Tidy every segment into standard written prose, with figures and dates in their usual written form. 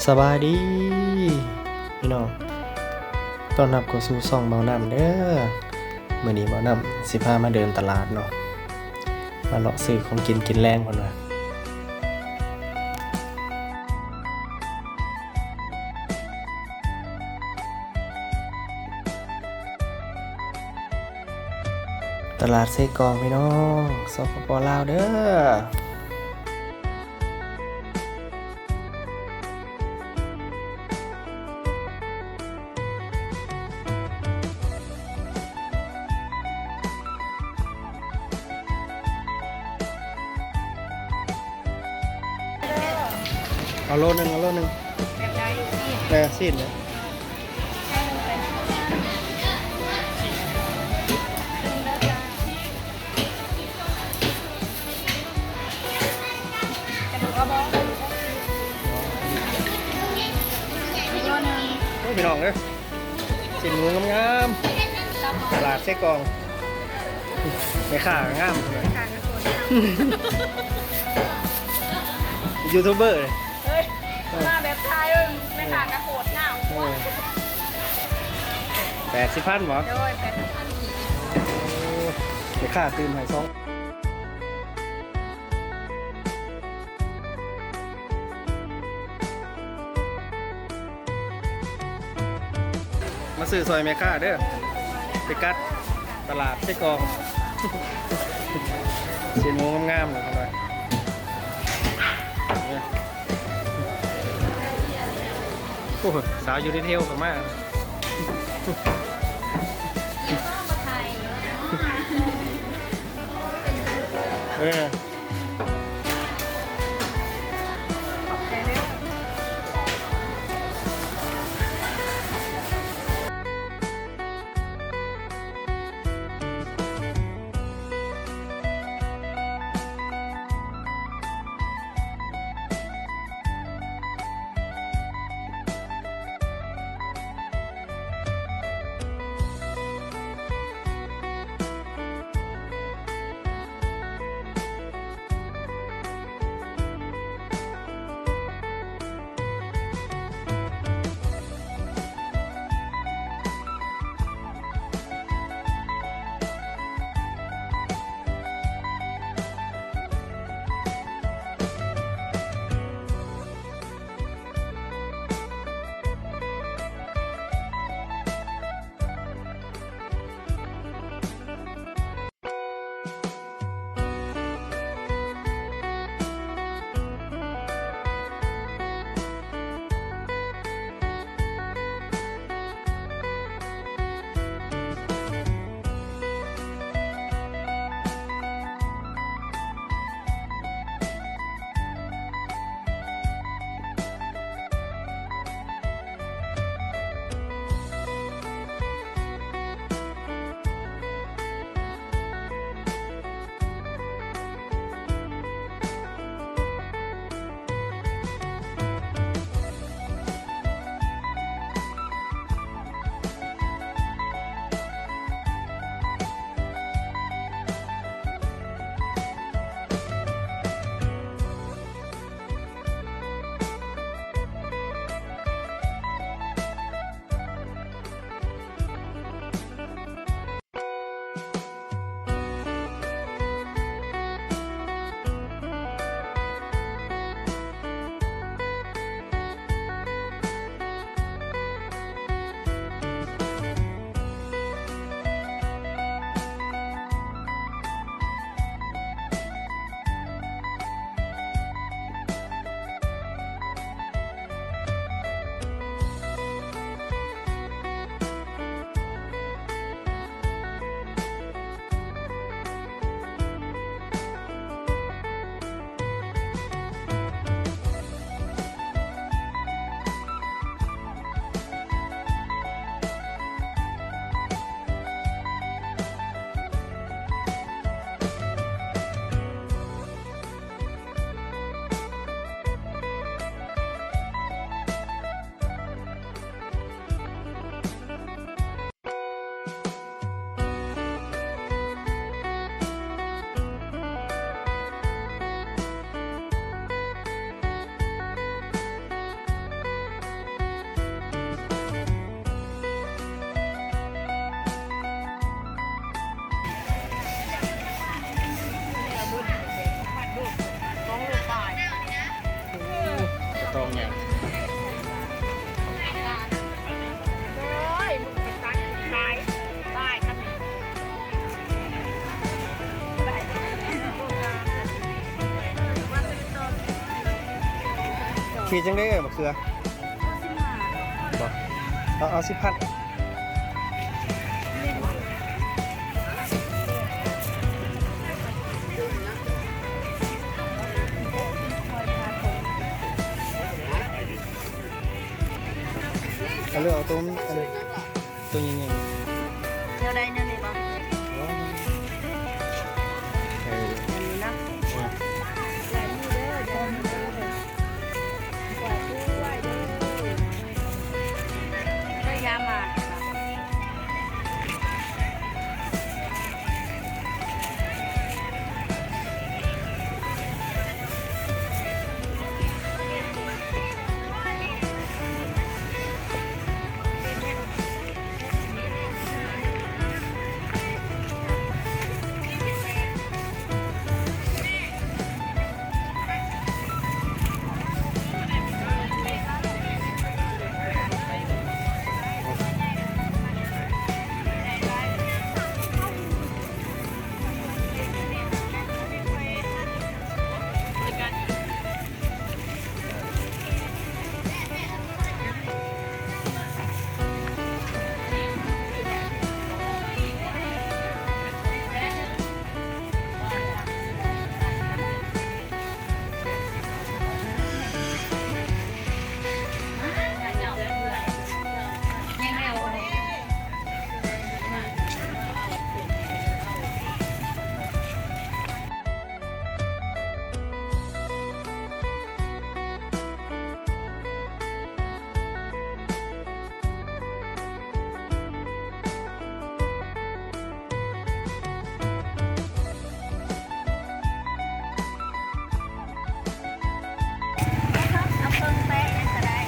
สบายดีพี่น้องต้อนรับเข้าสู่ช่องเบาน้ำเด้อมื้อนี้เบาน้ำสิพามาเดินตลาดเนาะมาเลาะซื้อของกินแรงก่อนว่าตลาดไส้กรอกพี่น้องสปป.ลาวเด้อเอาโลนึงแบบใดดูสิ สิ้นเลย ให้ลงไปกระดูกกระบอกอีกโลนึง โอ้พี่น้องเด้อสิ้นหมูงามๆตลาดไส้กรอกไม่ค่างามเลย ขางกระโดด ยูทูบเบอร์เลย เฮ้ยมาแบบไทยเลยไม่ขางกระโดดหน้า 80,000หรอ โดยเป็นอันนี้ ไม่ค่าตื่นหายซองมาซื้อซอยเมค่าเด้อไปกัดตลาดไส้กรอกเสียนโมงามๆเลยทำไมโอ้โหสาวอยู่ในเทลกับมากเออ ตองอย่าง โอ้ยมึงเป็นตัดขายได้ครับได้ว่าเป็นต้น ขีดจังได้มะเขือบอกเอา10,000เอาเลือกเอาตัวนี้อันนี้ตัวยังไง เดี๋ยวได้เนี่ยนี่บ้าง เออ อันนี้นะหลายมือเด้อเดี๋ยวมือเด้อกว่าด้วยเด้อได้ยามาค่ะ เอาเพิ่งแป๊ะนั่นก็ได้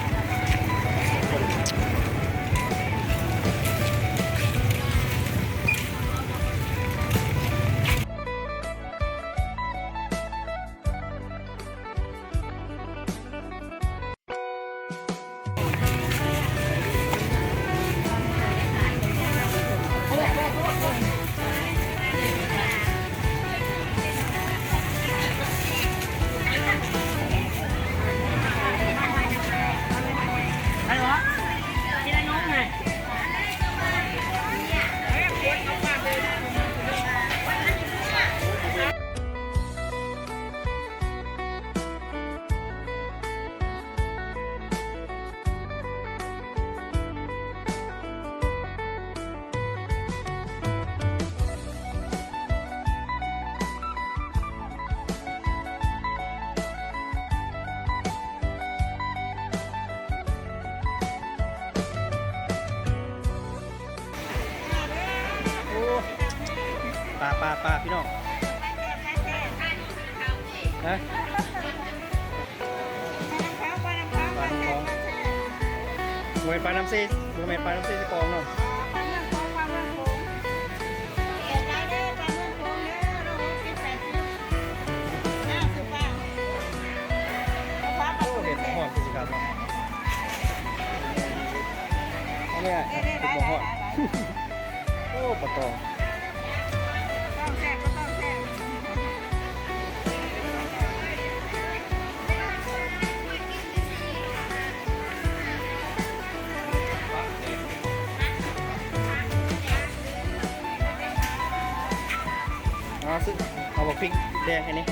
อะไรวะที่ได้น้องไงโอ้ปลาพี่น้องนะปลาน้ำคลองโมเมนปลาน้ำซีโมเมนปลาน้ำซีสกองเนาะโอ้เห็ดหอมกิจกรรมเนาะเอาเนี่ยติดหัวหอมโอ้ปลาตองเอาซื้อเอาบอกพริกแดงอันนี้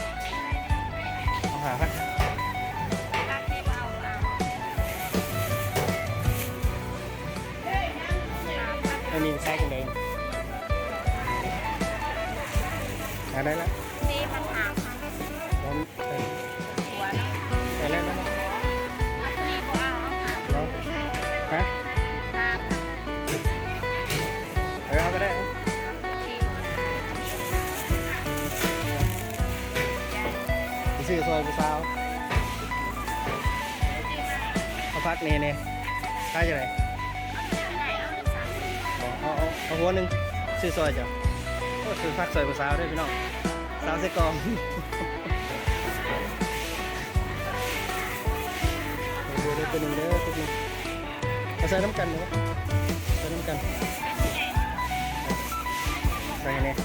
เอาหาครับอันนี้ใส่กันเลยหาได้แล้วไปแล้วนะเนาะฮะเอาไปได้ซื้อซอยผู้สาวเอาพักเนี่ยค่าจะไหนเอาหัวหนึ่งซื้อซอยจ้ะก็ซื้อพักซอยผู้สาวด้วยพี่น้องสาวใส่กอง ตัวหนึ่งเด้อทุกคนเอาใส่น้ำกันเนาะใส่น้ำกันใส่เนี่ย